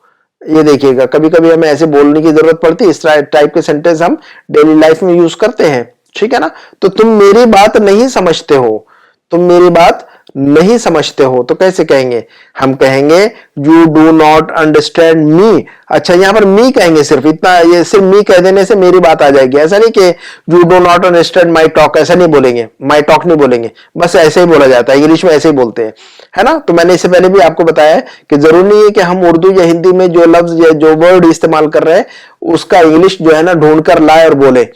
A: ये देखिएगा कभी कभी हमें ऐसे बोलने की जरूरत पड़ती है, इस टाइप के सेंटेंस हम डेली लाइफ में यूज करते हैं, ठीक है ना। तो तुम मेरी बात नहीं समझते हो, तुम मेरी बात नहीं समझते हो तो कैसे कहेंगे, हम कहेंगे यू डू नॉट अंडरस्टैंड मी। अच्छा यहां पर मी कहेंगे सिर्फ इतना, ये सिर्फ मी कह देने से मेरी बात आ जाएगी, ऐसा नहीं कि you do not understand my talk, ऐसा नहीं बोलेंगे, माई टॉक नहीं बोलेंगे, बस ऐसे ही बोला जाता है, इंग्लिश में ऐसे ही बोलते हैं, है ना। तो मैंने इससे पहले भी आपको बताया है कि जरूरी नहीं है कि हम उर्दू या हिंदी में जो लफ्ज या जो वर्ड इस्तेमाल कर रहे हैं उसका इंग्लिश जो है ना ढूंढ कर लाए और बोले।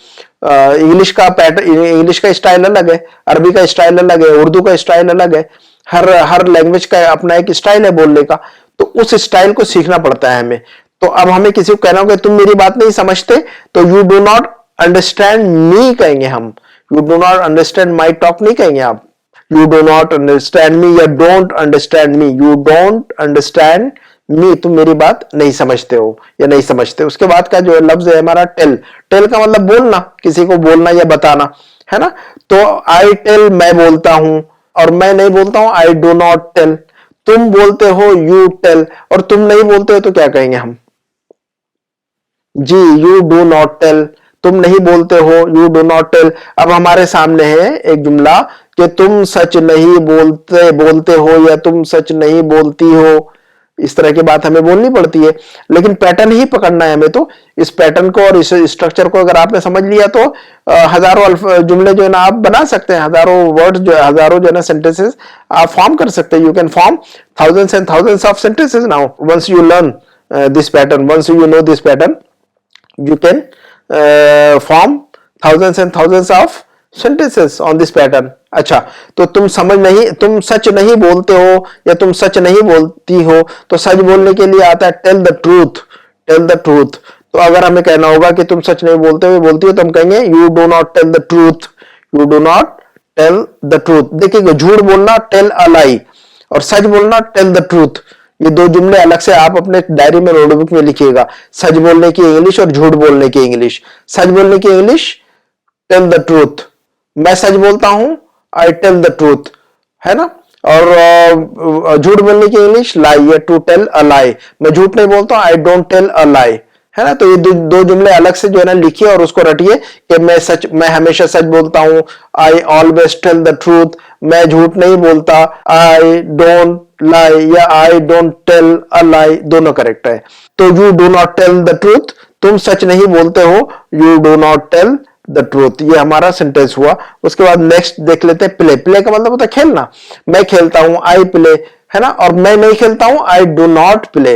A: इंग्लिश का पैटर्न, इंग्लिश का स्टाइल अलग है, अरबी का स्टाइल अलग है, उर्दू का स्टाइल अलग है, हर लैंग्वेज का अपना एक स्टाइल है बोलने का, तो उस स्टाइल को सीखना पड़ता है हमें। तो अब हमें किसी को कहना होगा तुम मेरी बात नहीं समझते, तो you do not understand me कहेंगे हम, you do not understand my talk नहीं कहेंगे आप, you do not understand me या don't understand me, you don't understand me, तुम मेरी बात नहीं समझते हो या नहीं समझते। उसके बाद का जो लफ्ज है हमारा टेल। टेल का मतलब बोलना, किसी को बोलना या बताना, है ना। तो आई टेल मैं बोलता हूं, और मैं नहीं बोलता हूं आई डू नॉट टेल। तुम बोलते हो यू टेल, और तुम नहीं बोलते हो तो क्या कहेंगे हम, जी यू डू नॉट टेल। तुम नहीं बोलते हो, यू डू नॉट टेल। अब हमारे सामने है एक जुमला कि तुम सच नहीं बोलते हो या तुम सच नहीं बोलती हो, इस तरह की बात हमें बोलनी पड़ती है, लेकिन पैटर्न ही पकड़ना है हमें। तो इस पैटर्न को और इस स्ट्रक्चर को अगर आपने समझ लिया तो हजारों जुमले जो है ना आप बना सकते हैं, हजारों वर्ड्स जो हजारों जो है ना सेंटेंसेस आप फॉर्म कर सकते हैं। You can form thousands and thousands of sentences now once you learn this pattern, once you know this pattern you can form thousands and thousands of sentences on this pattern। अच्छा, तो तुम सच नहीं बोलते हो या तुम सच नहीं बोलती हो, तो सच बोलने के लिए आता है tell the truth, tell the truth. तो अगर हमें कहना होगा कि तुम सच नहीं बोलते हो बोलती हो, तो हम कहेंगे you do not tell the truth, you do not tell the truth. देखिए, झूठ बोलना टेल अ लाई और सच बोलना टेल द ट्रूथ, ये दो जुमले अलग से आप अपने डायरी में नोटबुक में लिखिएगा। सच बोलने की इंग्लिश और झूठ बोलने की इंग्लिश। सच बोलने की इंग्लिश टेल द ट्रूथ, मैं सच बोलता हूं आई टेल द ट्रूथ, है ना। और झूठ बोलने की इंग्लिश लाई या टू टेल अ लाई, मैं झूठ नहीं बोलता हूं आई डोंट टेल अ लाई, है ना। तो ये दो जुमले अलग से जो है ना लिखिए और उसको रटिए कि मैं हमेशा सच बोलता हूं, I always tell the truth, मैं झूठ नहीं बोलता, आई डोंट लाई या I don't tell a lie, दोनों करेक्ट है। तो you do not tell the truth, तुम सच नहीं बोलते हो, you do not tell the truth, ये हमारा सेंटेंस हुआ। उसके बाद नेक्स्ट देख लेते हैं प्ले। प्ले का मतलब होता है खेलना, मैं खेलता हूं आई प्ले, है ना। और मैं नहीं खेलता हूं आई डू नॉट प्ले।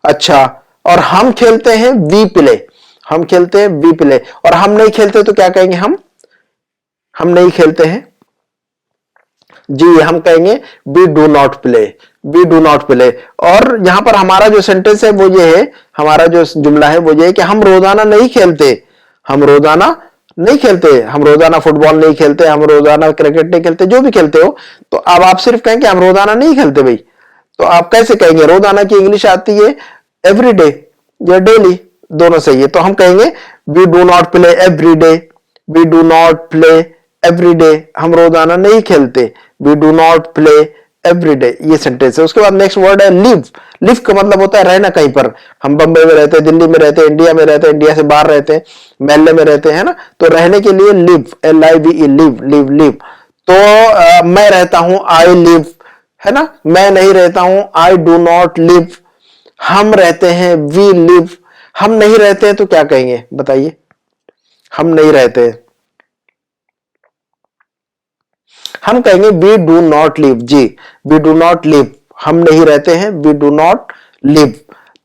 A: अच्छा, और हम खेलते हैं वी प्ले, हम खेलते हैं वी प्ले। और हम नहीं खेलते तो क्या कहेंगे, हम नहीं खेलते हैं जी, हम कहेंगे we do not play, we do not play. और यहां पर हमारा जो सेंटेंस है वो ये है, हमारा जो जुमला है वो ये है कि हम रोजाना नहीं खेलते, हम रोजाना नहीं खेलते, हम रोजाना फुटबॉल नहीं खेलते, हम रोजाना क्रिकेट नहीं खेलते, जो भी खेलते हो। तो अब आप सिर्फ कहेंगे हम रोजाना नहीं खेलते भाई, तो आप कैसे कहेंगे। रोजाना की इंग्लिश आती है एवरीडे या डेली, दोनों सही है। तो हम कहेंगे we do not play every day, we do not play every day, हम रोजाना नहीं खेलते, we do not play every day, ये सेंटेंस है। उसके बाद नेक्स्ट वर्ड है लिव। लिव का मतलब होता है रहना कहीं पर, हम बंबई में रहते हैं, दिल्ली में रहते हैं, इंडिया में रहते हैं, इंडिया से बाहर रहते हैं, महल्ले में रहते हैं ना, तो रहने के लिए live, LIVE, live, live, live. तो मैं रहता हूं आई लिव, है ना। मैं नहीं रहता हूं आई डू नॉट लिव। हम रहते हैं वी लिव। हम नहीं रहते हैं तो क्या कहेंगे बताइए, हम नहीं रहते, हम कहेंगे वी डू नॉट लिव जी, वी डू नॉट लिव, हम नहीं रहते हैं, वी डू नॉट लिव।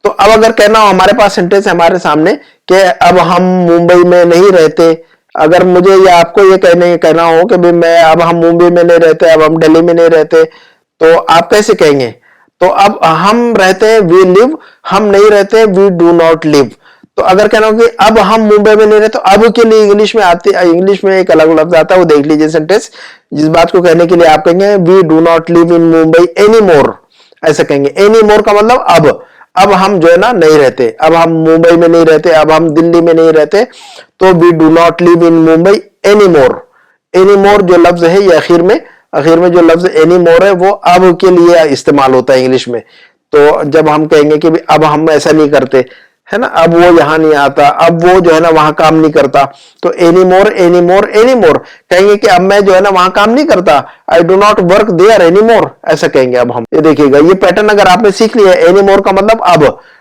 A: तो अब अगर कहना हो, हमारे पास सेंटेंस है हमारे सामने कि अब हम मुंबई में नहीं रहते, अगर मुझे या आपको ये कहना हो कि भाई मैं अब हम मुंबई में नहीं रहते, अब हम दिल्ली में नहीं रहते, तो आप कैसे कहेंगे। तो अब हम रहते हैं वी लिव, हम नहीं रहते वी डू नॉट लिव। तो अगर कहना हो कि अब हम मुंबई में नहीं रहते, तो अब के लिए इंग्लिश में आती है, इंग्लिश में एक अलग लफ्ज आता है, वो देख लीजिए सेंटेंस। जिस बात को कहने के लिए आप कहेंगे we do not live in Mumbai any more, ऐसा कहेंगे। एनी मोर का मतलब अब हम जो है ना नहीं रहते, अब हम मुंबई में नहीं रहते, अब हम दिल्ली में नहीं रहते, तो we do not live in Mumbai any more. Any more जो लफ्ज है ये आखिर में जो लफ्ज एनी मोर है वो अब के लिए इस्तेमाल होता है इंग्लिश में। तो जब हम कहेंगे कि अब हम ऐसा नहीं करते, है ना, अब वो यहां नहीं आता, अब वो जो है ना वहां काम नहीं करता, तो any more, any more, any मोर कहेंगे कि अब मैं जो है ना वहां काम नहीं करता, I do not work there any more, ऐसा कहेंगे अब हम। ये देखिएगा, ये पैटर्न अगर आपने सीख लिया, एनी मोर का मतलब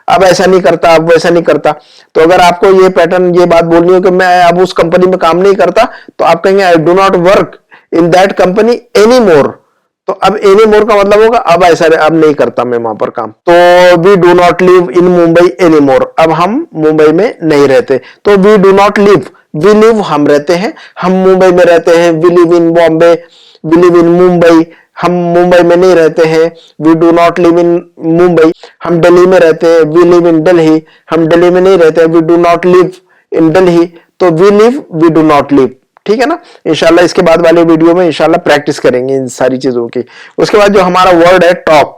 A: अब ऐसा नहीं करता, अब वैसा नहीं करता। तो अगर आपको ये पैटर्न, ये बात बोलनी हो कि मैं अब उस कंपनी में काम नहीं करता, तो आप कहेंगे I do not work in that company any more. तो अब एनी मोर का मतलब होगा अब ऐसा, अब नहीं करता मैं वहां पर काम। तो we do not live in Mumbai any more, अब हम मुंबई में नहीं रहते। तो we do not live, we live हम रहते हैं, हम मुंबई में रहते हैं, we live in Bombay, we live in Mumbai, हम मुंबई में नहीं रहते हैं, we do not live in Mumbai. हम दिल्ली में रहते हैं, वी लिव इन दिल्ली, हम दिल्ली में नहीं रहते, we do not live in Delhi. तो we live, we do not live, ठीक है ना। इंशाल्लाह इसके बाद वाले वीडियो में इंशाल्लाह प्रैक्टिस करेंगे इन सारी चीजों की। उसके बाद जो हमारा वर्ड है टॉक।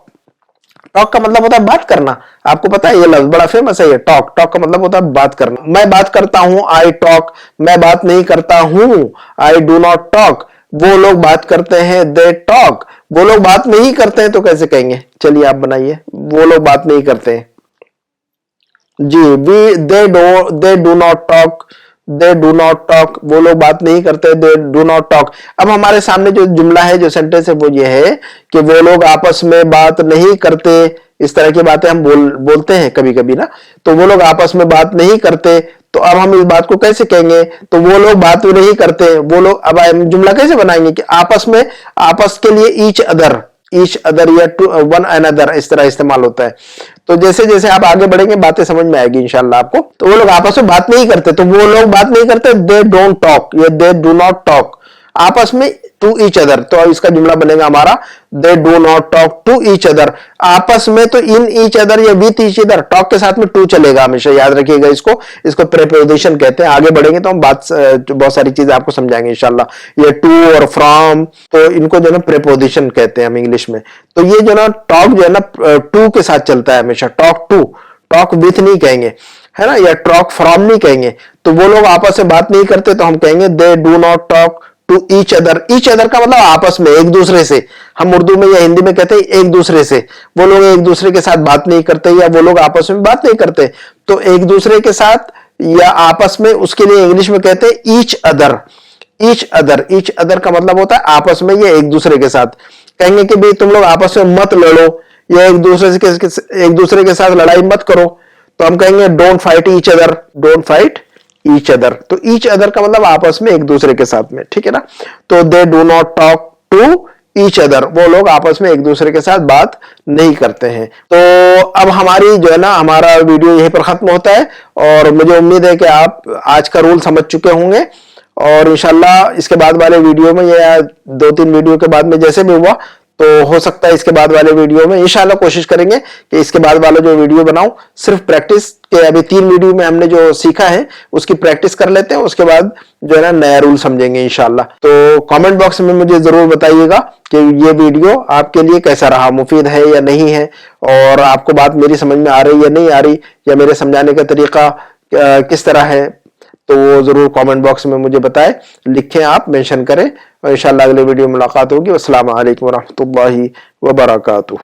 A: टॉक का मतलब होता है बात करना, आपको पता है ये लफ्ज बड़ा फेमस है ये टॉक। टॉक का मतलब होता है बात करना। मैं बात करता हूं आई टॉक, मैं बात नहीं करता हूं आई डू नॉट टॉक। वो लोग बात करते हैं दे टॉक, वो लोग बात नहीं करते हैं तो कैसे कहेंगे, चलिए आप बनाइए। वो लोग बात नहीं करते हैं जी, they do not talk, they do not talk, वो लोग बात नहीं करते, दे डू नॉट टॉक। अब हमारे सामने जो जुमला है, जो सेंटेंस है, वो ये है कि वो लोग आपस में बात नहीं करते। इस तरह की बातें हम बोलते हैं कभी कभी ना, तो वो लोग आपस में बात नहीं करते। तो अब हम इस बात को कैसे कहेंगे? तो वो लोग बात नहीं करते, वो लोग, अब हम जुमला कैसे बनाएंगे कि आपस में, आपस के लिए ईच अदर या टू वन अनदर, इस तरह इस्तेमाल होता है। तो जैसे जैसे आप आगे बढ़ेंगे बातें समझ में आएगी इंशाल्लाह आपको। तो वो लोग आपस में बात नहीं करते, तो वो लोग बात नहीं करते, दे डोंट टॉक या दे डू नॉट टॉक आपस में टू ईच अदर। तो इसका जुमला बनेगा हमारा they do not talk to each other. आपस में तो इन ईच अदर या विथ ईच अदर, टॉक के साथ में टू चलेगा हमेशा, याद रखिएगा इसको प्रेपोजिशन कहते हैं। आगे बढ़ेंगे तो हम बहुत सारी चीजें आपको समझाएंगे इंशाल्लाह। ये टू और फ्रॉम, तो इनको जो ना प्रेपोजिशन कहते हैं हम इंग्लिश में। तो ये जो ना टॉक जो है ना टू के साथ चलता है हमेशा, टॉक टू, टॉक विथ नहीं कहेंगे, है ना, या टॉक फ्रॉम नहीं कहेंगे। तो वो लोग आपस में बात नहीं करते, तो हम कहेंगे they do not talk to each other. Each other का मतलब आपस में, एक दूसरे से। हम उर्दू में या हिंदी में कहते हैं एक दूसरे से। वो लोग एक दूसरे के साथ बात नहीं करते, या वो लोग आपस में बात नहीं करते। तो एक दूसरे के साथ या आपस में, उसके लिए इंग्लिश में कहते हैं ईच अदर। ईच अदर का मतलब होता है आपस में या एक दूसरे के साथ। कहेंगे कि भाई तुम लोग आपस में मत लड़ो, या एक दूसरे के साथ लड़ाई मत करो, तो हम कहेंगे don't fight each other, don't fight each other. तो ईच अदर का मतलब आपस में, एक दूसरे के साथ में, ठीक है ना। तो they do not talk to each other, वो लोग आपस में एक दूसरे के साथ बात नहीं करते हैं। तो अब हमारी जो है ना, हमारा वीडियो यहीं पर खत्म होता है, और मुझे उम्मीद है कि आप आज का रूल समझ चुके होंगे। और इंशाल्लाह इसके बाद वाले वीडियो में, या 2-3 वीडियो के बाद में जैसे भी हुआ, तो हो सकता है इसके बाद वाले वीडियो में इंशाल्लाह कोशिश करेंगे कि इसके बाद वाला जो वीडियो बनाऊं सिर्फ प्रैक्टिस के। अभी 3 वीडियो में हमने जो सीखा है उसकी प्रैक्टिस कर लेते हैं, उसके बाद जो है ना नया रूल समझेंगे इंशाल्लाह। तो कमेंट बॉक्स में मुझे जरूर बताइएगा कि ये वीडियो आपके लिए कैसा रहा, मुफीद है या नहीं है, और आपको बात मेरी समझ में आ रही या नहीं आ रही, या मेरे समझाने का तरीका किस तरह है। तो वो जरूर कमेंट बॉक्स में मुझे बताएं, लिखें, आप मेंशन करें, और इंशाल्लाह अगले वीडियो में मुलाकात होगी। अस्सलाम वालेकुम व रहमतुल्लाहि व बरकातुहू।